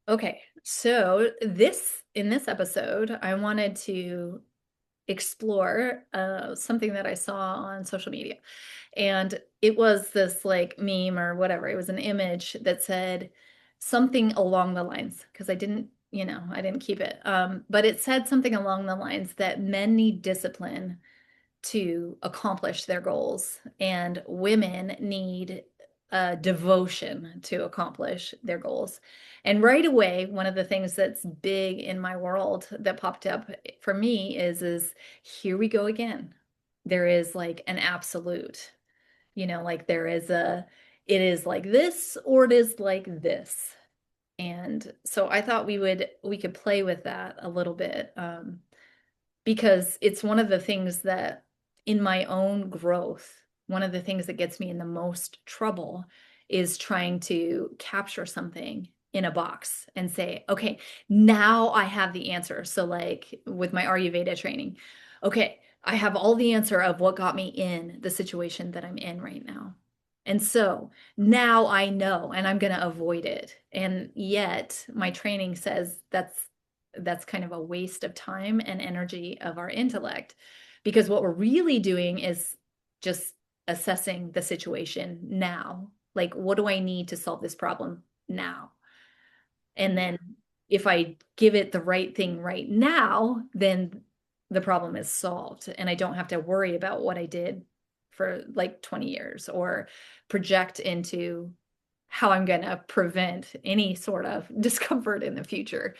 Okay, so in this episode, I wanted to explore something that I saw on social media. And it was this like meme or whatever. It was an image that said something along the lines, because I didn't keep it. But it said something along the lines that men need discipline to accomplish their goals, and women need devotion to accomplish their goals. And right away, one of the things that's big in my world that popped up for me is here we go again. There is like an absolute, like there is it is like this or it is like this. And so I thought we could play with that a little bit. Because it's one of the things that in my own growth, one of the things that gets me in the most trouble is trying to capture something in a box and say, okay, now I have the answer. So, like with my Ayurveda training, okay, I have all the answer of what got me in the situation that I'm in right now. And so now I know and I'm going to avoid it. And yet my training says that's kind of a waste of time and energy of our intellect, because what we're really doing is just assessing the situation now. Like, what do I need to solve this problem now? And then if I give it the right thing right now, then the problem is solved. And I don't have to worry about what I did for like 20 years or project into how I'm going to prevent any sort of discomfort in the future.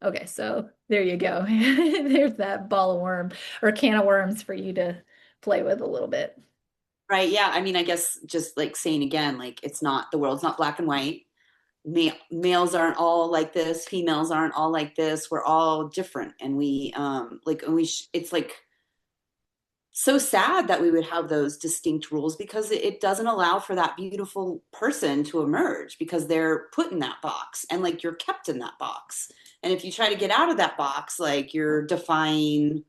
Okay, so there you go. There's that ball of worm or can of worms for you to play with a little bit. Right. Yeah. I mean, I guess just like saying again, like it's not, the world's not black and white. Males aren't all like this. Females aren't all like this. We're all different. And it's like so sad that we would have those distinct rules because it doesn't allow for that beautiful person to emerge because they're put in that box and like you're kept in that box. And if you try to get out of that box, like you're defying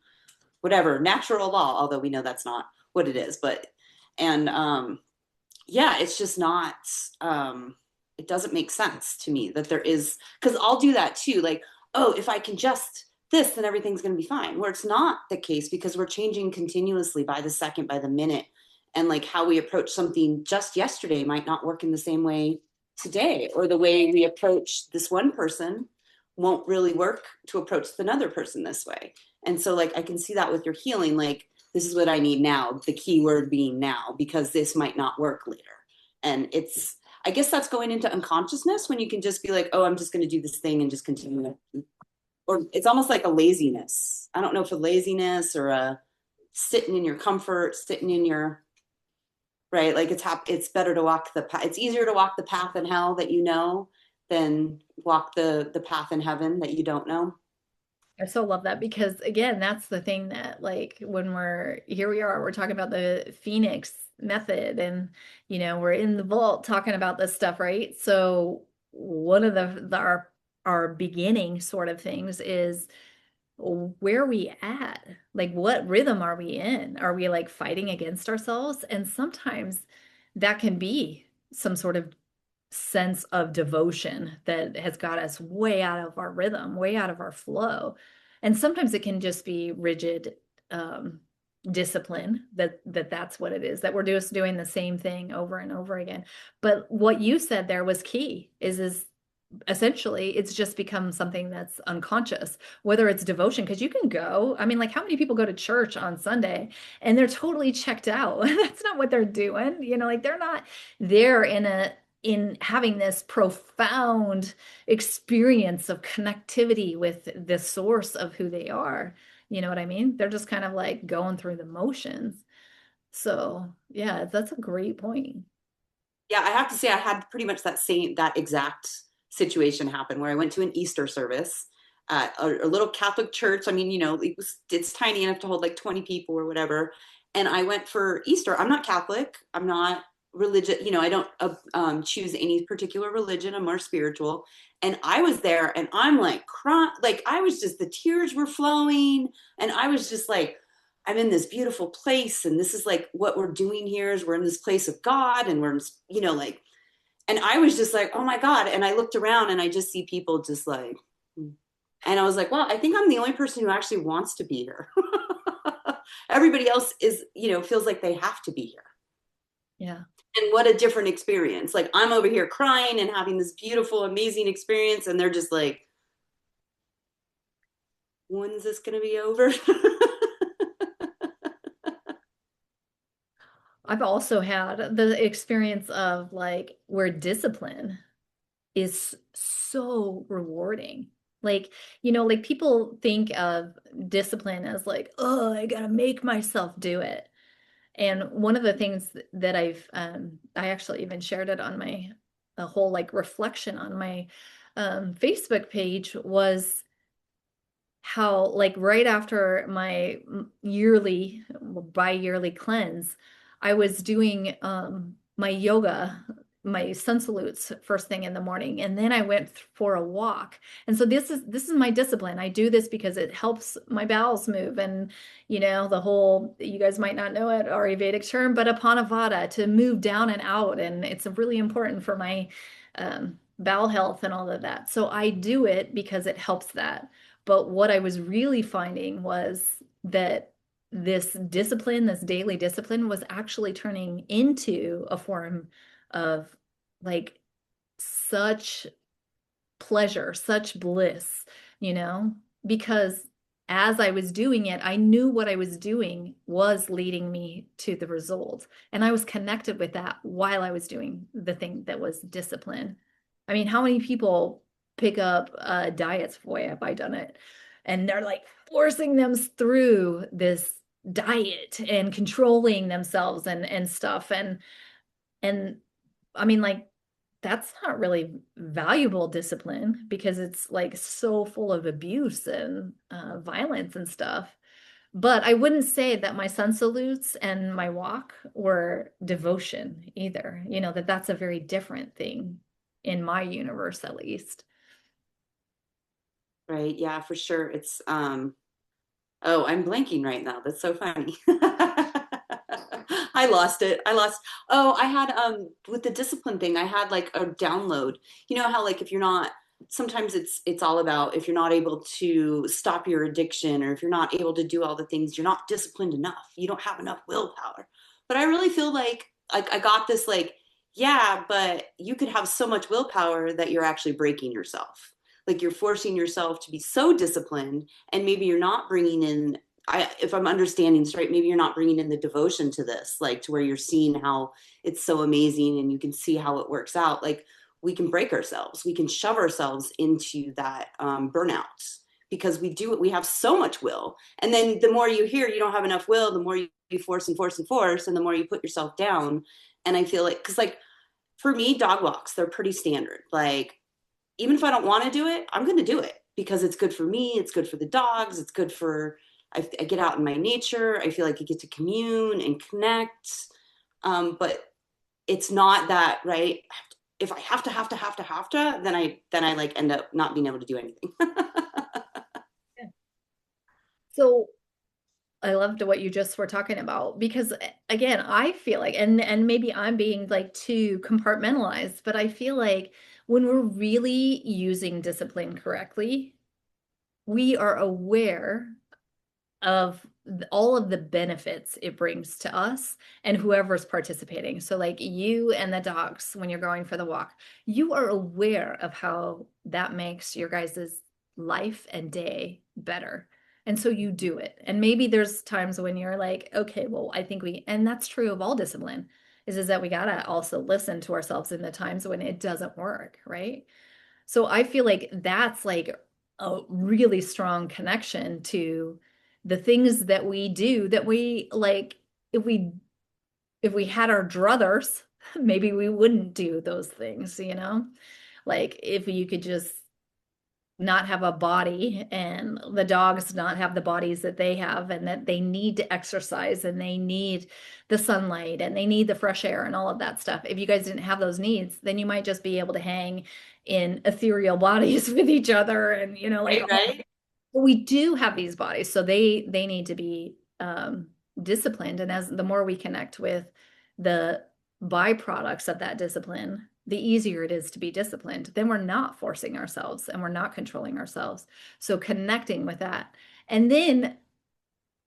whatever natural law, although we know that's not what it is. And yeah, it's just not, it doesn't make sense to me that there is, because I'll do that too. Like, oh, if I can just this, then everything's going to be fine. Where it's not the case because we're changing continuously by the second, by the minute. And like how we approach something just yesterday might not work in the same way today, or the way we approach this one person won't really work to approach another person this way. And so, like, I can see that with your healing, like, this is what I need now, the key word being now, because this might not work later. And it's, I guess that's going into unconsciousness when you can just be like, oh, I'm just going to do this thing and just continue. Or it's almost like a laziness. I don't know if a laziness or a sitting in your comfort, sitting in your, right? Like it's better to walk the path. It's easier to walk the path in hell that you know than walk the path in heaven that you don't know. I so love that because again, that's the thing that like when we're here we are, we're talking about the Phoenix method and we're in the vault talking about this stuff, right? So one of our beginning sort of things is where are we at? Like, what rhythm are we in? Are we like fighting against ourselves? And sometimes that can be some sort of sense of devotion that has got us way out of our rhythm, way out of our flow. And sometimes it can just be rigid discipline that's what it is, that we're just doing the same thing over and over again. But what you said there was key is essentially it's just become something that's unconscious, whether it's devotion, because you can go, I mean, like how many people go to church on Sunday and they're totally checked out? That's not what they're doing, like they're not there in having this profound experience of connectivity with the source of who they are. You know what I mean? They're just kind of like going through the motions. So yeah, that's a great point. Yeah, I have to say I had pretty much that exact situation happen where I went to an Easter service at a little Catholic church. I mean, it's tiny enough to hold like 20 people or whatever. And I went for Easter. I'm not Catholic. I'm not religious. I don't choose any particular religion. I'm more spiritual. And I was there and I'm like crying, like I was just, the tears were flowing. And I was just like, I'm in this beautiful place. And this is like what we're doing here is we're in this place of God and we're, like, And I was just like, oh my God. And I looked around and I just see people just like, hmm. And I was like, well, I think I'm the only person who actually wants to be here. Everybody else is, feels like they have to be here. Yeah. And what a different experience. Like I'm over here crying and having this beautiful, amazing experience. And they're just like, when's this going to be over? I've also had the experience of like where discipline is so rewarding. Like, like people think of discipline as like, oh, I gotta make myself do it. And one of the things that I actually even shared it on my, a whole like reflection on my Facebook page was how like right after my yearly bi-yearly cleanse, I was doing my yoga, my sun salutes first thing in the morning, and then I went for a walk. And so this is my discipline. I do this because it helps my bowels move, and the whole, you guys might not know it, Ayurvedic term, but Apanavata, to move down and out, and it's really important for my bowel health and all of that. So I do it because it helps that. But what I was really finding was that this discipline, this daily discipline, was actually turning into a form of like such pleasure, such bliss, you know, because as I was doing it, I knew what I was doing was leading me to the result. And I was connected with that while I was doing the thing that was discipline. I mean, how many people pick up diets? Boy, have I done it. And they're like forcing them through this diet and controlling themselves and stuff. And I mean, like, that's not really valuable discipline because it's like so full of abuse and violence and stuff. But I wouldn't say that my sun salutes and my walk were devotion either. That's a very different thing in my universe, at least. Right. Yeah, for sure. Oh, I'm blanking right now. That's so funny. I lost it. Oh, I had with the discipline thing, I had like a download. You know how like if you're not sometimes it's all about if you're not able to stop your addiction or if you're not able to do all the things, you're not disciplined enough. You don't have enough willpower. But I really feel like I got this like, yeah, but you could have so much willpower that you're actually breaking yourself. Like you're forcing yourself to be so disciplined and maybe you're not bringing in if I'm understanding straight, maybe you're not bringing in the devotion to this, like to where you're seeing how it's so amazing and you can see how it works out. Like we can break ourselves, we can shove ourselves into that burnout because we have so much will. And then the more you hear you don't have enough will, the more you force and force and force, and the more you put yourself down. And I feel like, because like for me, dog walks, they're pretty standard. Like even if I don't want to do it, I'm going to do it because it's good for me. It's good for the dogs. It's good for, I get out in my nature. I feel like I get to commune and connect. But it's not that, right? If I have to, then I like end up not being able to do anything. Yeah. So I loved what you just were talking about because again, I feel like and maybe I'm being like too compartmentalized, but I feel like when we're really using discipline correctly, we are aware of all of the benefits it brings to us and whoever's participating. So, like you and the dogs, when you're going for the walk, you are aware of how that makes your guys' life and day better. And so you do it. And maybe there's times when you're like, okay, well, I think and that's true of all discipline, is that we gotta also listen to ourselves in the times when it doesn't work, right? So I feel like that's like a really strong connection to the things that we do that we like if we had our druthers, maybe we wouldn't do those things. Like if you could just not have a body and the dogs not have the bodies that they have and that they need to exercise and they need the sunlight and they need the fresh air and all of that stuff. If you guys didn't have those needs, then you might just be able to hang in ethereal bodies with each other and like Right, right. we do have these bodies, so they need to be disciplined. And as the more we connect with the byproducts of that discipline, the easier it is to be disciplined. Then we're not forcing ourselves and we're not controlling ourselves. So connecting with that. And then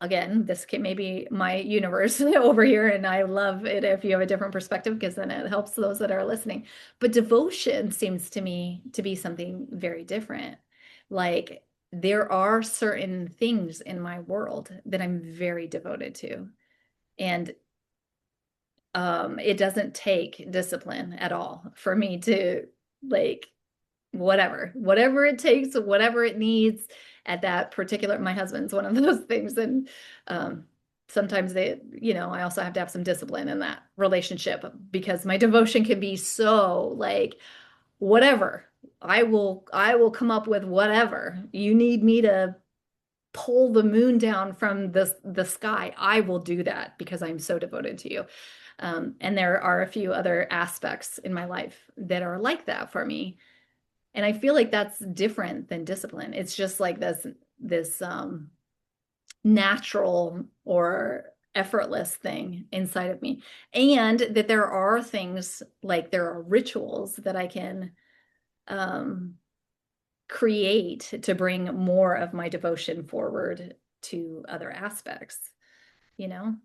again, this may be my universe over here, and I love it if you have a different perspective because then it helps those that are listening. But devotion seems to me to be something very different. Like there are certain things in my world that I'm very devoted to. And it doesn't take discipline at all for me to like whatever it takes, whatever it needs at that particular, my husband's one of those things. And sometimes I also have to have some discipline in that relationship because my devotion can be so like, whatever. I will come up with whatever. You need me to pull the moon down from the sky. I will do that because I'm so devoted to you. And there are a few other aspects in my life that are like that for me. And I feel like that's different than discipline. It's just like this natural or effortless thing inside of me. And that there are things like there are rituals that I can um, create to bring more of my devotion forward to other aspects, you know?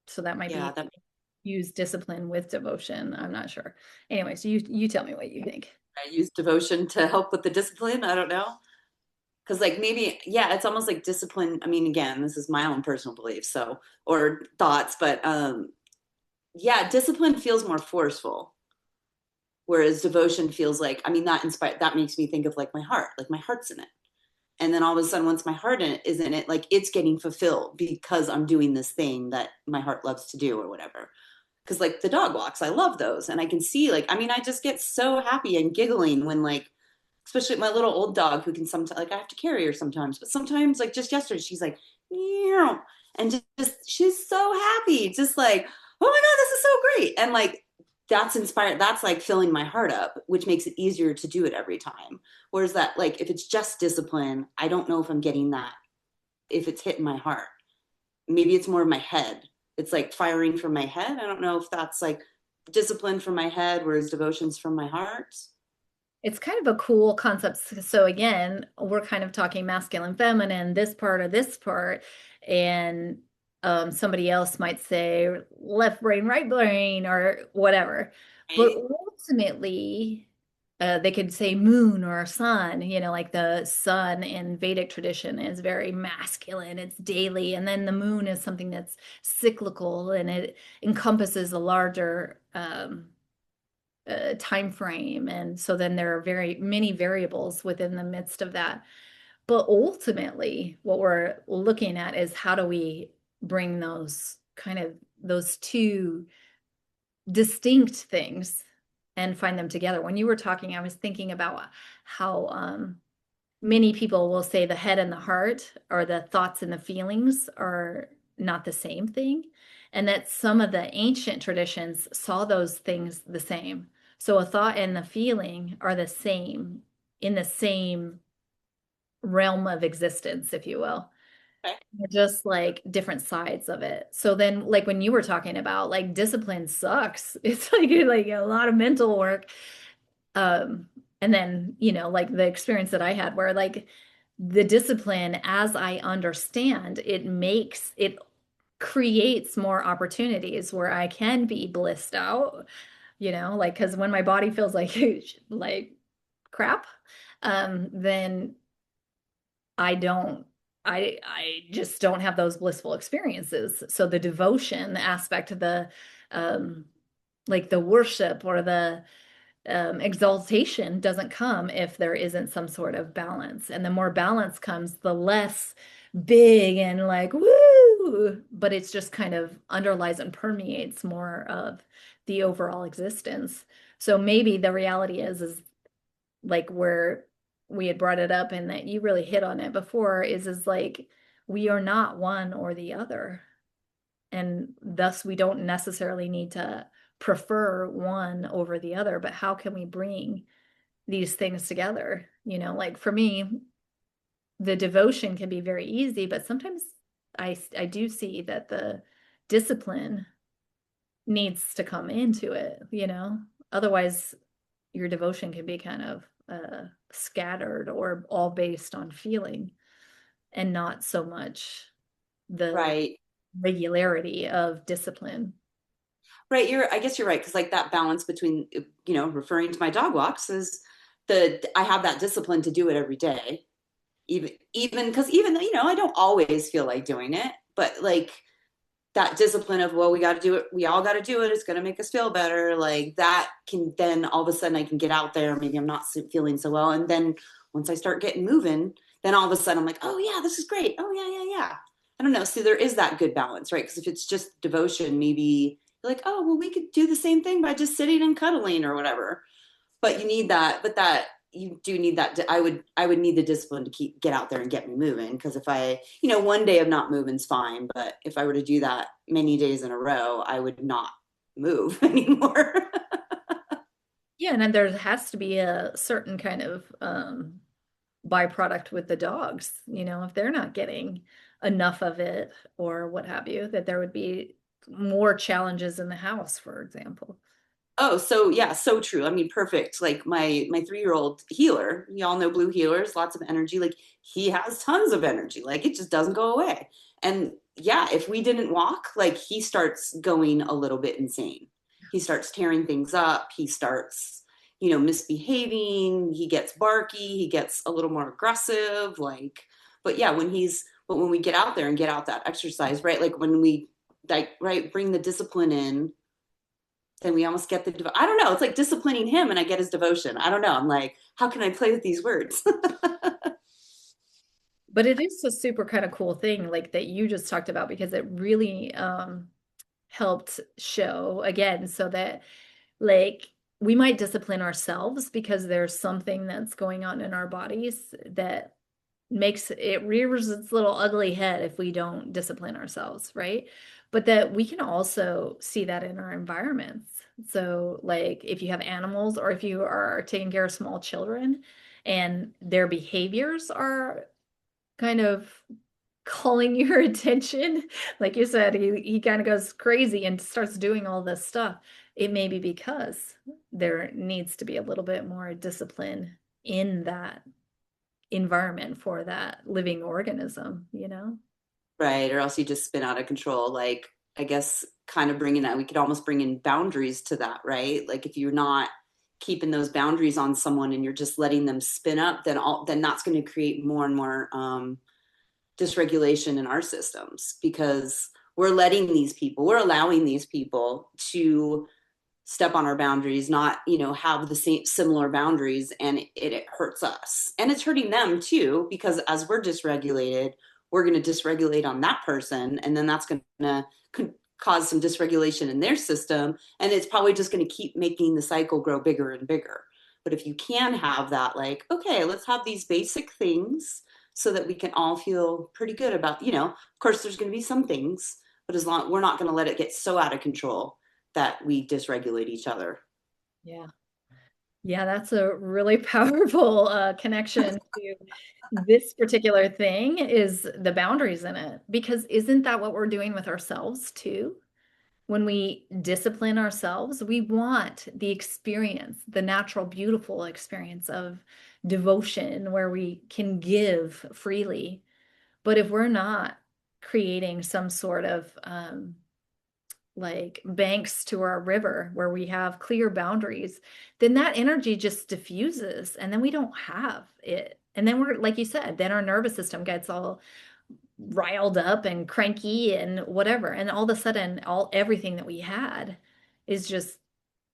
So that might Yeah, be that use discipline with devotion. I'm not sure. Anyway, so you tell me what you think. I use devotion to help with the discipline. I don't know. Because like maybe, yeah, it's almost like discipline. I mean, again, this is my own personal beliefs, so or thoughts, but yeah, discipline feels more forceful, whereas devotion feels like, I mean, that makes me think of like my heart, like my heart's in it. And then all of a sudden, once my heart is in it, like it's getting fulfilled because I'm doing this thing that my heart loves to do or whatever. Because like the dog walks, I love those. And I can see like, I mean, I just get so happy and giggling when like, especially my little old dog who can sometimes like I have to carry her sometimes, but sometimes like just yesterday she's like, meow, and just she's so happy, just like, oh my God, this is so great. And like that's inspired, that's like filling my heart up, which makes it easier to do it every time. Whereas that like if it's just discipline, I don't know if I'm getting that, if it's hitting my heart. Maybe it's more of my head. It's like firing from my head. I don't know if that's like discipline from my head, whereas devotion's from my heart. It's kind of a cool concept. So again, we're kind of talking masculine, feminine, this part or this part, and somebody else might say left brain, right brain, or whatever. But Right? ultimately, they could say moon or sun. Like the sun in Vedic tradition is very masculine, it's daily, and then the moon is something that's cyclical and it encompasses a larger time frame. And so then there are very many variables within the midst of that. But ultimately, what we're looking at is how do we bring those two distinct things and find them together. When you were talking, I was thinking about how many people will say the head and the heart or the thoughts and the feelings are not the same thing, and that some of the ancient traditions saw those things the same. So a thought and the feeling are the same in the same realm of existence, if you will. Okay. They're just like different sides of it. So then, like when you were talking about like discipline sucks, it's like a lot of mental work. Um, and then, like the experience that I had where like the discipline, as I understand, it creates more opportunities where I can be blissed out, like because when my body feels like like crap, then I don't I just don't have those blissful experiences. So the devotion aspect, the um like the worship or the exaltation doesn't come if there isn't some sort of balance. And the more balance comes, the less big and like, woo, but it's just kind of underlies and permeates more of the overall existence. So maybe the reality is like where we had brought it up and that you really hit on it before is like we are not one or the other. And thus, we don't necessarily need to prefer one over the other, but how can we bring these things together? Like for me, the devotion can be very easy, but sometimes I do see that the discipline needs to come into it. otherwise your devotion can be kind of scattered or all based on feeling and not so much the Right. regularity of discipline. Right. I guess you're right. Cause like that balance between, referring to my dog walks is I have that discipline to do it every day. Because even though, I don't always feel like doing it, but like that discipline of, well, we got to do it. We all got to do it. It's going to make us feel better. Like that can then all of a sudden I can get out there. Maybe I'm not feeling so well. And then once I start getting moving, then all of a sudden I'm like, oh yeah, this is great. Oh yeah, yeah, yeah. I don't know. See, there is that good balance, right? Because if it's just devotion, maybe you're like, oh, well, we could do the same thing by just sitting and cuddling or whatever. But you need that, you do need that. I would need the discipline to get out there and get me moving. Because if I, one day of not moving is fine, but if I were to do that many days in a row, I would not move anymore. Yeah, and then there has to be a certain kind of byproduct with the dogs, if they're not getting enough of it or what have you, that there would be more challenges in the house, for example. Oh, so yeah, so true. I mean, perfect. Like my 3-year-old healer, y'all know blue healers, lots of energy. Like he has tons of energy. Like it just doesn't go away. And yeah, if we didn't walk, like he starts going a little bit insane. He starts tearing things up. He starts, misbehaving. He gets barky. He gets a little more aggressive. Like, but yeah, but when we get out there and get out that exercise, right? Like when we like, right, bring the discipline in, then we almost get I don't know. It's like disciplining him and I get his devotion. I don't know. I'm like, how can I play with these words? But it is a super kind of cool thing like that you just talked about because it really helped show again so that like we might discipline ourselves because there's something that's going on in our bodies that makes it rears its little ugly head if we don't discipline ourselves, right? But that we can also see that in our environments. So, like if you have animals or if you are taking care of small children and their behaviors are kind of calling your attention, like you said, he kind of goes crazy and starts doing all this stuff. It may be because there needs to be a little bit more discipline in that environment for that living organism. Right. Or else you just spin out of control. Like, I guess kind of bringing that, we could almost bring in boundaries to that, right? Like if you're not keeping those boundaries on someone and you're just letting them spin up, then that's going to create more and more dysregulation in our systems because we're allowing these people to step on our boundaries, not, have the same similar boundaries, and it hurts us. And it's hurting them too, because as we're dysregulated, we're going to dysregulate on that person, and then that's going to cause some dysregulation in their system, and it's probably just going to keep making the cycle grow bigger and bigger. But if you can have that, like, okay, let's have these basic things so that we can all feel pretty good about, of course there's going to be some things, but as long we're not going to let it get so out of control that we dysregulate each other. Yeah. Yeah, that's a really powerful connection to this particular thing is the boundaries in it. Because isn't that what we're doing with ourselves too? When we discipline ourselves, we want the experience, the natural, beautiful experience of devotion where we can give freely. But if we're not creating some sort of like banks to our river where we have clear boundaries, then that energy just diffuses and then we don't have it. And then we're, like you said, then our nervous system gets all riled up and cranky and whatever. And all of a sudden, everything that we had is just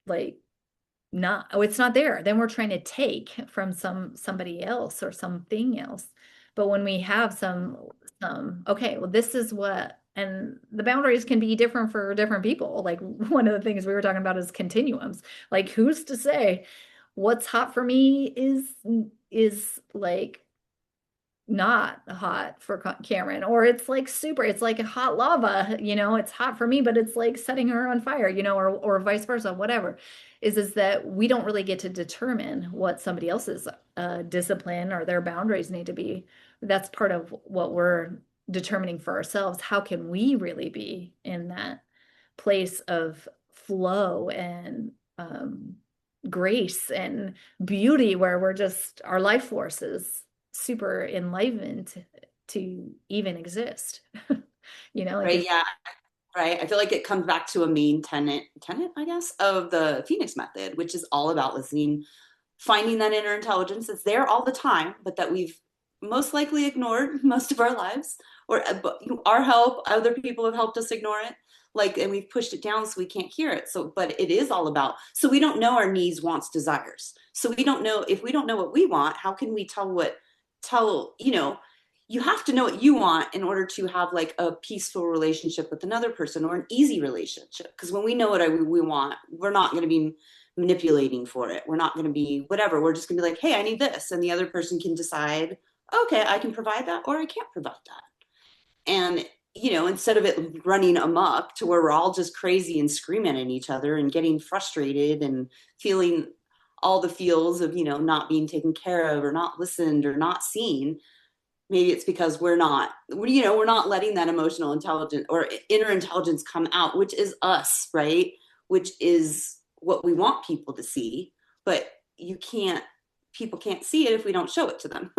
like not, oh, it's not there. Then we're trying to take from somebody else or something else. But when we have okay, well, this is what, and the boundaries can be different for different people. Like one of the things we were talking about is continuums. Like who's to say what's hot for me is like not hot for Cameron, or it's like super, it's like hot lava, it's hot for me, but it's like setting her on fire, or vice versa, whatever. Is that we don't really get to determine what somebody else's discipline or their boundaries need to be. That's part of what we're determining for ourselves. How can we really be in that place of flow and grace and beauty where we're just our life force is super enlivened to even exist. Like Right. it's Yeah. Right. I feel like it comes back to a main tenet, I guess, of the Phoenix method, which is all about listening, finding that inner intelligence that's there all the time, but that we've most likely ignored most of our lives, or our help, other people have helped us ignore it. Like, and we've pushed it down so we can't hear it. So, but it is all about, so we don't know our needs, wants, desires. So we don't know, if we don't know what we want, how can we tell, you have to know what you want in order to have like a peaceful relationship with another person or an easy relationship. Because when we know we want, we're not going to be manipulating for it. We're not going to be whatever. We're just going to be like, hey, I need this. And the other person can decide, okay, I can provide that or I can't provide that. And, instead of it running amok to where we're all just crazy and screaming at each other and getting frustrated and feeling all the feels of, not being taken care of or not listened or not seen, maybe it's because we're not letting that emotional intelligence or inner intelligence come out, which is us, right? Which is what we want people to see, but people can't see it if we don't show it to them.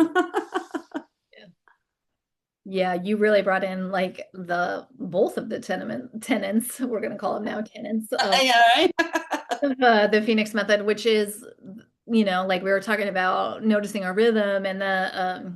yeah, you really brought in like the both of the tenants, we're going to call them now tenants of Yeah, right. the Phoenix method, which is, like we were talking about noticing our rhythm and the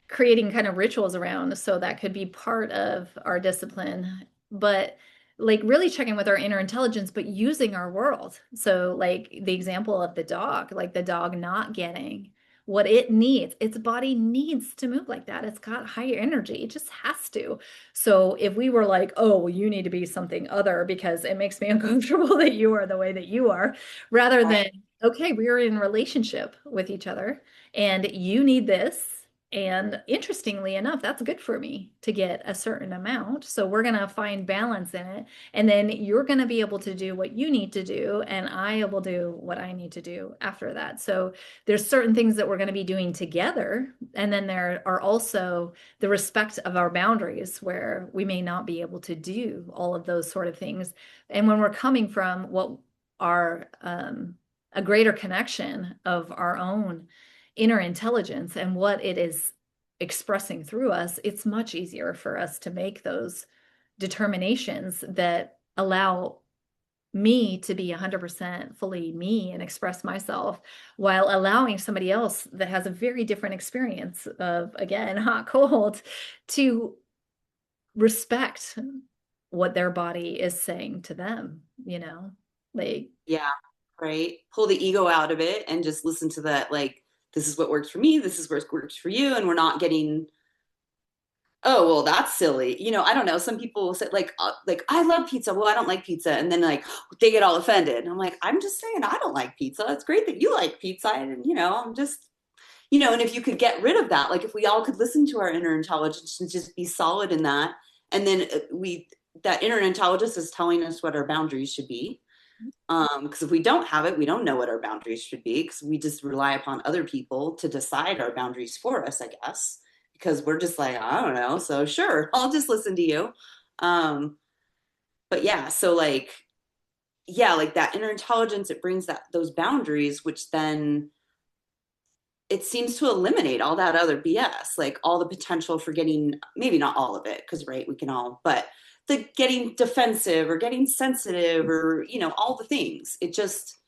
creating kind of rituals around. So that could be part of our discipline, but like really checking with our inner intelligence, but using our world. So, like the example of the dog, like the dog not getting what it needs. Its body needs to move like that. It's got higher energy. It just has to. So if we were like, oh, well, you need to be something other because it makes me uncomfortable that you are the way that you are, rather than, Right. okay, we're in relationship with each other and you need this. And interestingly enough, that's good for me to get a certain amount. So we're going to find balance in it. And then you're going to be able to do what you need to do, and I will do what I need to do after that. So there's certain things that we're going to be doing together. And then there are also the respect of our boundaries where we may not be able to do all of those sort of things. And when we're coming from what are a greater connection of our own inner intelligence and what it is expressing through us, it's much easier for us to make those determinations that allow me to be 100% fully me and express myself while allowing somebody else that has a very different experience of, again, hot, cold, to respect what their body is saying to them, like, Yeah. Right. Pull the ego out of it and just listen to that. Like, this is what works for me. This is what works for you. And we're not getting, oh, well, that's silly. I don't know. Some people say like I love pizza. Well, I don't like pizza. And then like they get all offended. And I'm like, I'm just saying I don't like pizza. It's great that you like pizza. And I'm just, and if you could get rid of that, like if we all could listen to our inner intelligence and just be solid in that, and then that inner intelligence is telling us what our boundaries should be. Because if we don't have it, we don't know what our boundaries should be because we just rely upon other people to decide our boundaries for us, I guess, because we're just like, I don't know. So sure, I'll just listen to you. Um, but yeah, so like, yeah, like that inner intelligence, it brings those boundaries, which then it seems to eliminate all that other BS, like all the potential for getting, maybe not all of it, because right, we can all, but the getting defensive or getting sensitive or, all the things. It just,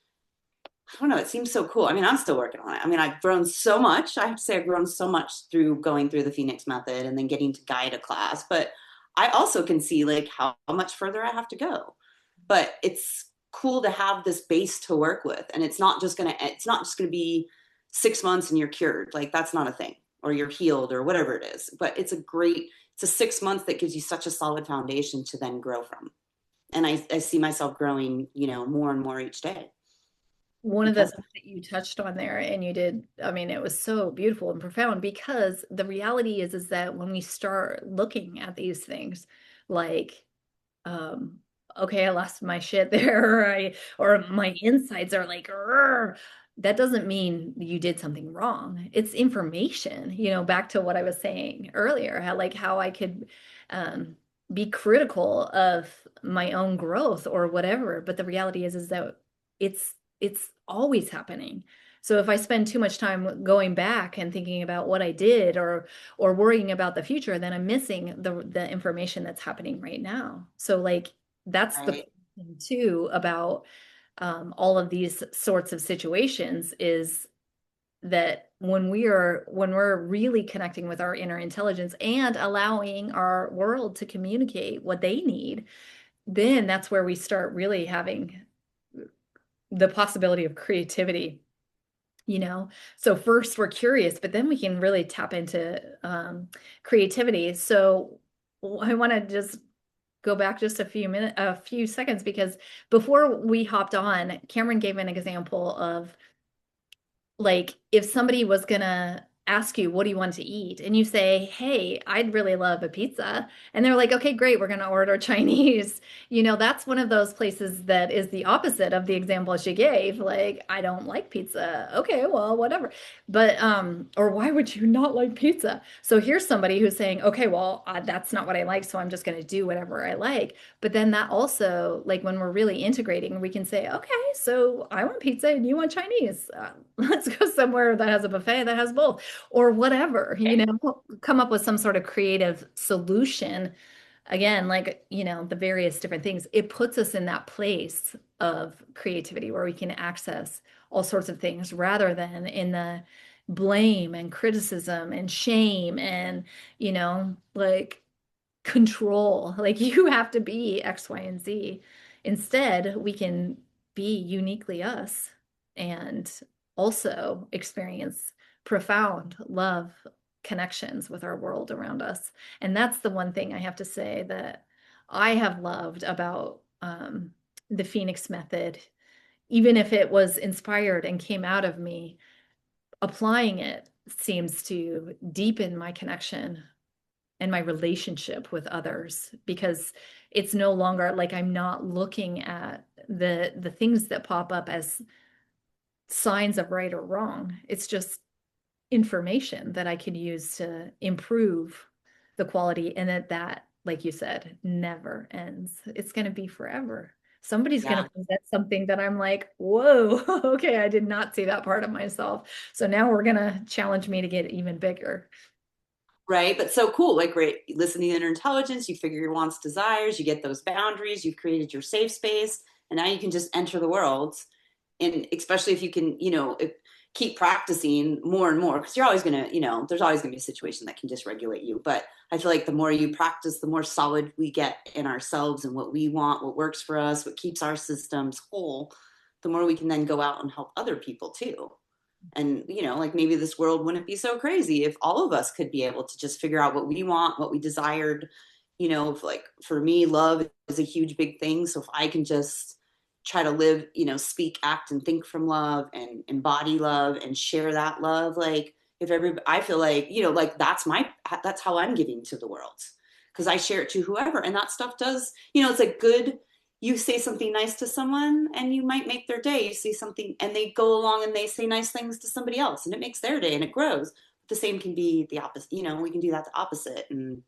I don't know, it seems so cool. I mean, I'm still working on it. I mean, I've grown so much. I have to say, I've grown so much through going through the Phoenix method and then getting to guide a class. But I also can see like how much further I have to go. But it's cool to have this base to work with. And it's not just gonna be 6 months and you're cured. Like that's not a thing, or you're healed or whatever it is. But it's a 6 months that gives you such a solid foundation to then grow from. And I see myself growing, more and more each day one of the because things that you touched on there and you did, I mean, it was so beautiful and profound because the reality is that when we start looking at these things like, um, okay, I lost my shit there, or my insides are like, "Rrr," that doesn't mean you did something wrong. It's information, back to what I was saying earlier, how I could um, be critical of my own growth or whatever. But the reality is that it's it's always happening. So if I spend too much time going back and thinking about what I did or worrying about the future, then I'm missing the information that's happening right now. So like that's the Right. thing too about all of these sorts of situations is that when we're really connecting with our inner intelligence and allowing our world to communicate what they need, then that's where we start really having the possibility of creativity, you know? So first we're curious, but then we can really tap into creativity. So I want to just go back just a few seconds, because before we hopped on, Cameron gave an example of like if somebody was gonna ask you what do you want to eat and you say, hey, I'd really love a pizza, and they're like, okay, great, we're gonna order Chinese. That's one of those places that is the opposite of the example she gave, like, I don't like pizza. Okay, well, whatever. But or why would you not like pizza? So here's somebody who's saying, okay, well, that's not what I like, so I'm just gonna do whatever I like. But then that also, like when we're really integrating, we can say, okay, so I want pizza and you want Chinese. Let's go somewhere that has a buffet that has both, or whatever, come up with some sort of creative solution. Again, like, the various different things. It puts us in that place of creativity where we can access all sorts of things rather than in the blame and criticism and shame and, like control, like you have to be X, Y, and Z. Instead, we can be uniquely us and also experience profound love connections with our world around us. And that's the one thing I have to say that I have loved about the Phoenix method, even if it was inspired and came out of me, applying it seems to deepen my connection and my relationship with others, because it's no longer like I'm not looking at the things that pop up as signs of right or wrong. It's just information that I can use to improve the quality, and that, like you said, never ends. It's going to be forever. Somebody's going Yeah. to present something that I'm like, whoa, okay, I did not see that part of myself. So now we're going to challenge me to get even bigger. Right. But so cool. Like, great. You listen to the inner intelligence, you figure your wants, desires, you get those boundaries, you've created your safe space, and now you can just enter the world. And especially if you can, keep practicing more and more, because you're always going to, there's always going to be a situation that can dysregulate you. But I feel like the more you practice, the more solid we get in ourselves and what we want, what works for us, what keeps our systems whole, the more we can then go out and help other people too. And like maybe this world wouldn't be so crazy if all of us could be able to just figure out what we want, what we desired. If, like, for me, love is a huge big thing, so if I can just try to live, speak, act, and think from love and embody love and share that love, like, if every I feel like, like that's how I'm giving to the world, because I share it to whoever, and that stuff does, it's like good. You say something nice to someone and you might make their day. You say something and they go along and they say nice things to somebody else and it makes their day and it grows. The same can be the opposite. We can do that the opposite. And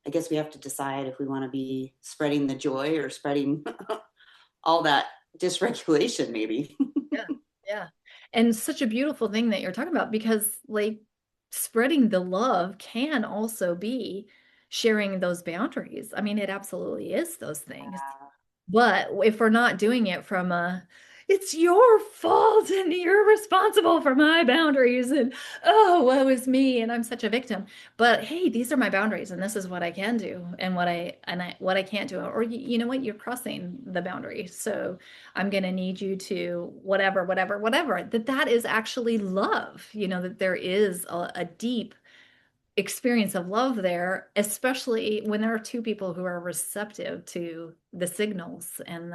I guess we have to decide if we want to be spreading the joy or spreading all that dysregulation, maybe. Yeah, yeah. And such a beautiful thing that you're talking about, because like spreading the love can also be sharing those boundaries. I mean, it absolutely is those things. But if we're not doing it from it's your fault and you're responsible for my boundaries and oh, woe is me and I'm such a victim. But hey, these are my boundaries and this is what I can do and what I can't do. Or you know what, you're crossing the boundary. So I'm going to need you to whatever, whatever, whatever. That is actually love. That there is a deep experience of love there, especially when there are two people who are receptive to the signals and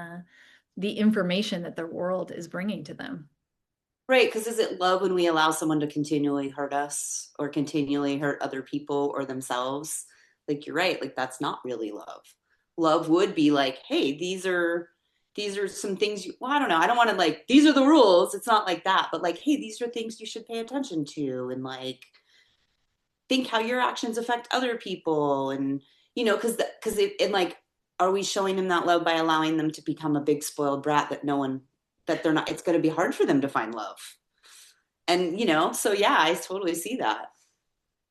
the information that the world is bringing to them. Right, because is it love when we allow someone to continually hurt us or continually hurt other people or themselves? Like, you're right, like that's not really love. Love would be like, hey, these are some things well, I don't know. I don't want to, like, these are the rules. It's not like that, but like, hey, these are things you should pay attention to, and like think how your actions affect other people, and because it and like, are we showing them that love by allowing them to become a big spoiled brat that no one that they're not, it's going to be hard for them to find love. And, so yeah, I totally see that.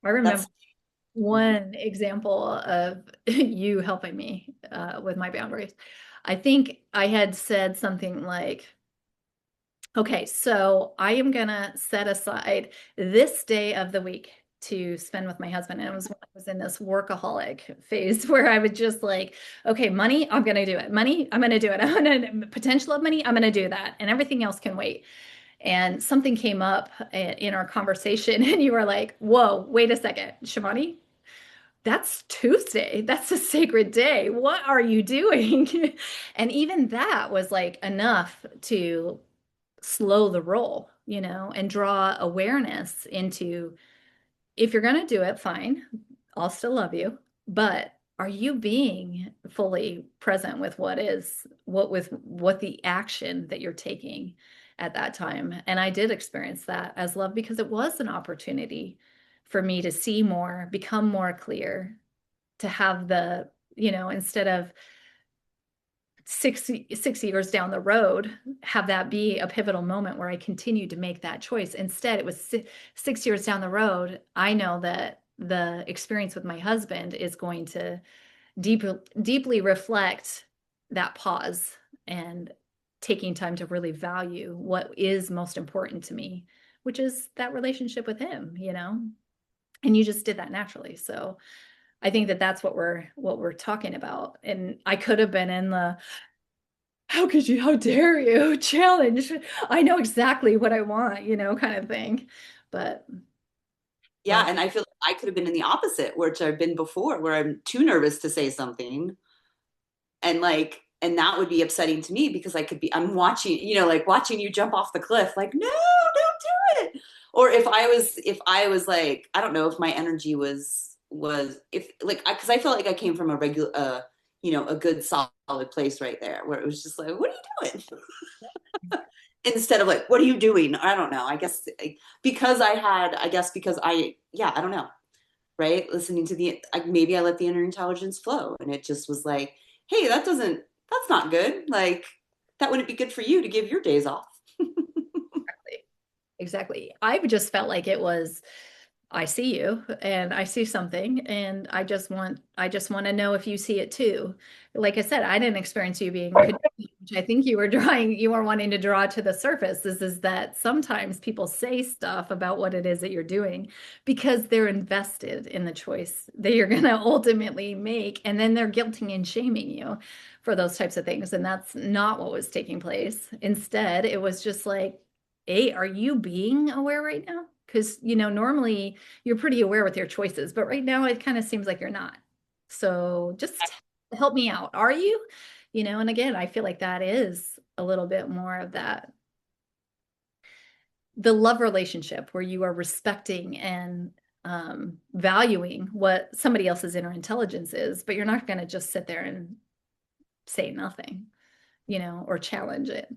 I remember That's, one example of you helping me with my boundaries. I think I had said something like, okay, so I am gonna set aside this day of the week to spend with my husband. And it was when I was in this workaholic phase where I was just like, okay, money, I'm gonna do it. Money, I'm gonna do it. I'm gonna potential of money, I'm gonna do that. And everything else can wait. And something came up in our conversation, and you were like, whoa, wait a second, Shivani, that's Tuesday. That's a sacred day. What are you doing? And even that was like enough to slow the roll, and draw awareness into if you're going to do it, fine, I'll still love you. But are you being fully present with what the action that you're taking at that time? And I did experience that as love because it was an opportunity for me to see more, become more clear, to have instead of 6 years down the road, have that be a pivotal moment where I continued to make that choice. Instead, it was 6 years down the road. I know that the experience with my husband is going to deeply reflect that pause and taking time to really value what is most important to me, which is that relationship with him. And you just did that naturally. So I think that that's what we're talking about. And I could have been in the how dare you challenge? I know exactly what I want, kind of thing. But yeah. uh, And I feel like I could have been in the opposite, which I've been before, where I'm too nervous to say something. And that would be upsetting to me because I'm watching, like watching you jump off the cliff, like, no, don't do it. Or if I was like, I don't know if my energy was, if like, because I felt like I came from a regular, a good solid place right there where it was just like, what are you doing? Instead of like, what are you doing? I don't know. I guess because yeah, I don't know. Right. Listening to maybe I let the inner intelligence flow and it just was like, hey, that's not good. Like, that wouldn't be good for you to give your days off. exactly. I just felt like it was I see you and I see something and I just want to know if you see it too. Like I said, I didn't experience you being which I think you were wanting to draw to the surface. This is that sometimes people say stuff about what it is that you're doing because they're invested in the choice that you're going to ultimately make, and then they're guilting and shaming you for those types of things. And that's not what was taking place. Instead, it was just like, hey, are you being aware right now? Because, normally you're pretty aware with your choices, but right now it kind of seems like you're not. So just help me out. Are you? And again, I feel like that is a little bit more of that the love relationship where you are respecting and valuing what somebody else's inner intelligence is, but you're not going to just sit there and say nothing, or challenge it.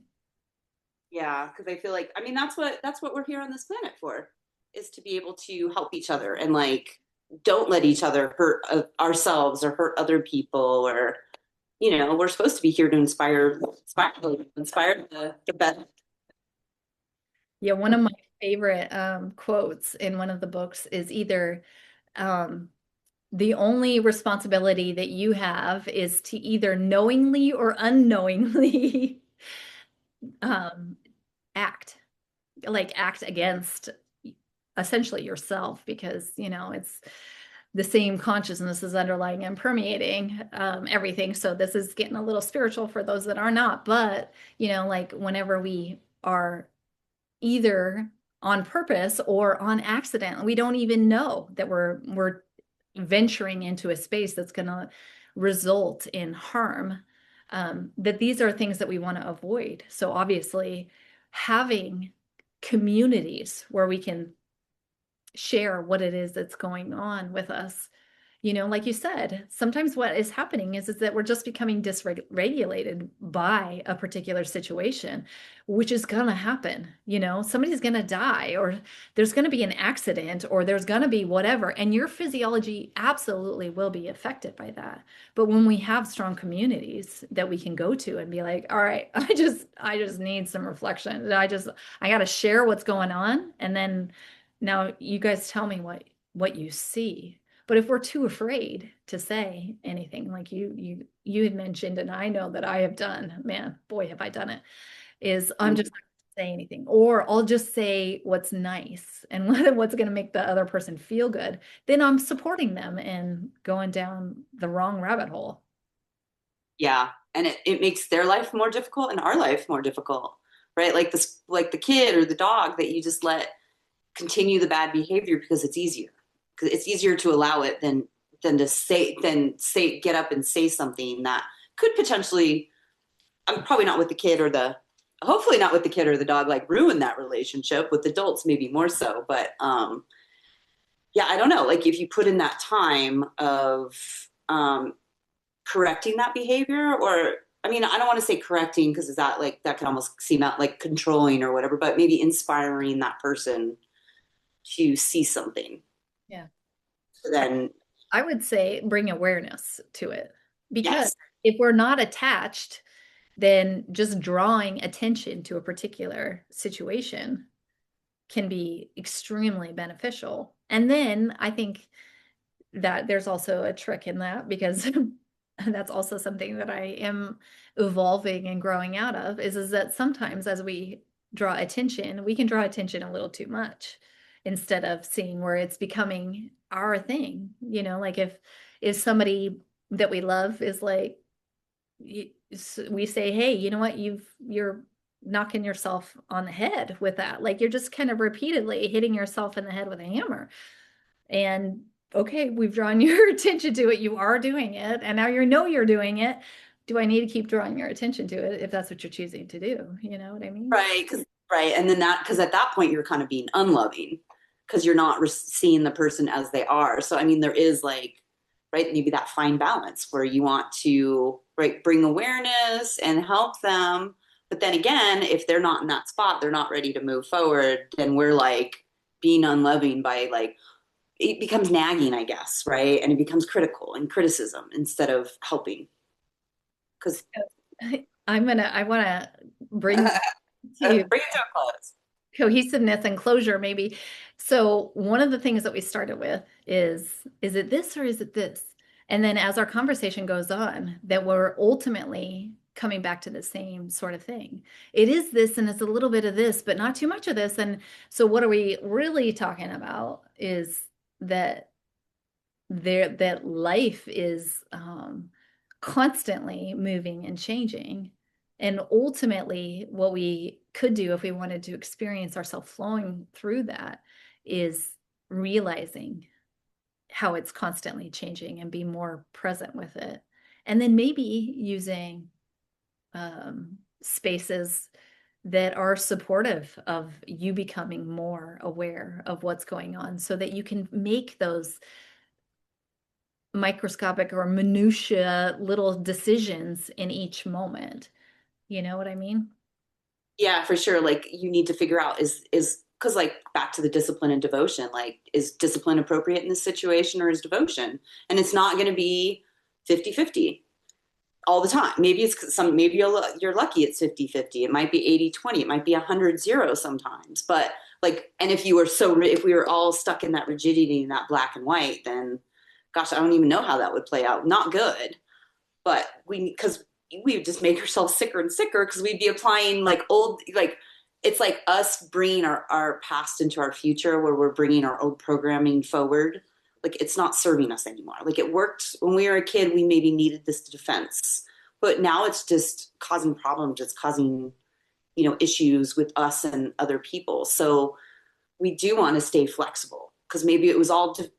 Yeah, because I feel like, I mean, that's what we're here on this planet for, is to be able to help each other and like don't let each other hurt ourselves or hurt other people, or we're supposed to be here to inspire the best. Yeah, one of my favorite quotes in one of the books is either um, the only responsibility that you have is to either knowingly or unknowingly um, act, like act against essentially yourself, because it's the same consciousness is underlying and permeating everything. So this is getting a little spiritual for those that are not, but like whenever we are either on purpose or on accident, we don't even know that we're venturing into a space that's going to result in harm. That these are things that we want to avoid. So obviously, having communities where we can share what it is that's going on with us Like you said, sometimes what is happening is that we're just becoming dysregulated by a particular situation, which is going to happen. Somebody's going to die, or there's going to be an accident, or there's going to be whatever, and your physiology absolutely will be affected by that. But when we have strong communities that we can go to and be like, all right, I just need some reflection. I got to share what's going on, and then now you guys tell me what you see. But if we're too afraid to say anything, like you had mentioned, and I know that I have done, man, boy, have I done it, is I'm just not going to say anything. Or I'll just say what's nice and what's going to make the other person feel good. Then I'm supporting them and going down the wrong rabbit hole. Yeah. And it makes their life more difficult and our life more difficult, right? Like this, like the kid or the dog that you just let continue the bad behavior because it's easier. Because it's easier to allow it than get up and say something that could potentially, I'm probably not with the kid or the hopefully not with the kid or the dog, like ruin that relationship. With adults maybe more so, but yeah, I don't know, like if you put in that time of correcting that behavior, or I mean, I don't want to say correcting because is that like that can almost seem out like controlling or whatever, but maybe inspiring that person to see something. Yeah. So then, I would say bring awareness to it, because yes, if we're not attached, then just drawing attention to a particular situation can be extremely beneficial. And then I think that there's also a trick in that, because that's also something that I am evolving and growing out of, is that sometimes as we draw attention, we can draw attention a little too much instead of seeing where it's becoming our thing. Like if somebody that we love is like, we say, hey, you know what, you're knocking yourself on the head with that. Like you're just kind of repeatedly hitting yourself in the head with a hammer. And okay, we've drawn your attention to it. You are doing it. And now you're doing it. Do I need to keep drawing your attention to it if that's what you're choosing to do? You know what I mean? right, because right, and then that because at that point you're kind of being unloving because you're not seeing the person as they are. So I mean, there is like right maybe that fine balance where you want to right bring awareness and help them, but then again, if they're not in that spot, they're not ready to move forward, then we're like being unloving by like it becomes nagging, I guess, right? And it becomes critical and criticism instead of helping. Because I want to bring to bring it to a close. cohesiveness and closure, maybe. So one of the things that we started with is it this or is it this? And then as our conversation goes on, that we're ultimately coming back to the same sort of thing. It is this and it's a little bit of this, but not too much of this. And so what are we really talking about is that that life is constantly moving and changing. And ultimately, what we could do if we wanted to experience ourselves flowing through that is realizing how it's constantly changing and be more present with it. And then maybe using spaces that are supportive of you becoming more aware of what's going on so that you can make those microscopic or minutia little decisions in each moment. You know what I mean? Yeah, for sure. Like you need to figure out is because like back to the discipline and devotion, like is discipline appropriate in this situation or is devotion? And it's not going to be 50-50 all the time. Maybe it's some maybe you're lucky it's 50-50. It might be 80-20. It might be 100-0 sometimes. But like and if you were so if we were all stuck in that rigidity and that black and white, then gosh, I don't even know how that would play out. Not good. But because we would just make ourselves sicker and sicker because we'd be applying like old like it's like us bringing our past into our future where we're bringing our old programming forward. Like it's not serving us anymore. Like it worked when we were a kid, we maybe needed this defense, but now it's just causing problems. It's causing issues with us and other people. So we do want to stay flexible because maybe it was all to,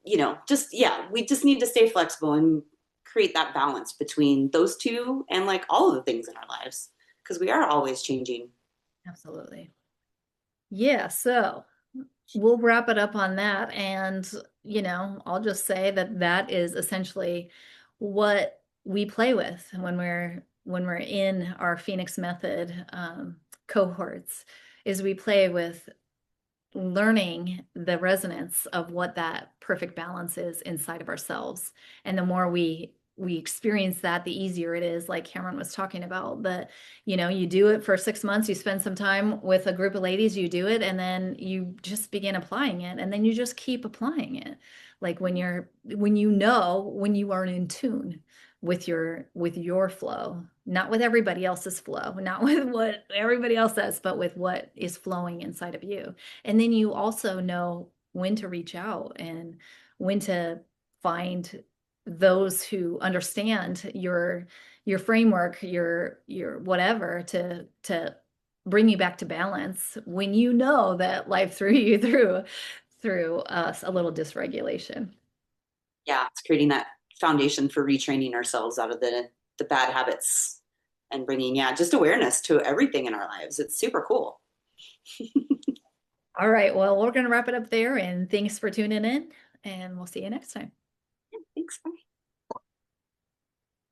just yeah, we just need to stay flexible and create that balance between those two and like all of the things in our lives because we are always changing. Absolutely. Yeah, so we'll wrap it up on that. And I'll just say that that is essentially what we play with when we're in our Phoenix Method cohorts, is we play with learning the resonance of what that perfect balance is inside of ourselves. And the more we experience that, the easier it is, like Cameron was talking about, that you do it for 6 months, you spend some time with a group of ladies, you do it, and then you just begin applying it, and then you just keep applying it. Like when you are in tune with your flow, not with everybody else's flow, not with what everybody else says, but with what is flowing inside of you. And then you also know when to reach out and when to find those who understand your framework, your whatever, to bring you back to balance when you know that life threw you through a little dysregulation. Yeah, it's creating that foundation for retraining ourselves out of the bad habits and bringing, yeah, just awareness to everything in our lives. It's super cool. All right, well, we're going to wrap it up there, and thanks for tuning in, and we'll see you next time. Thanks. Bye.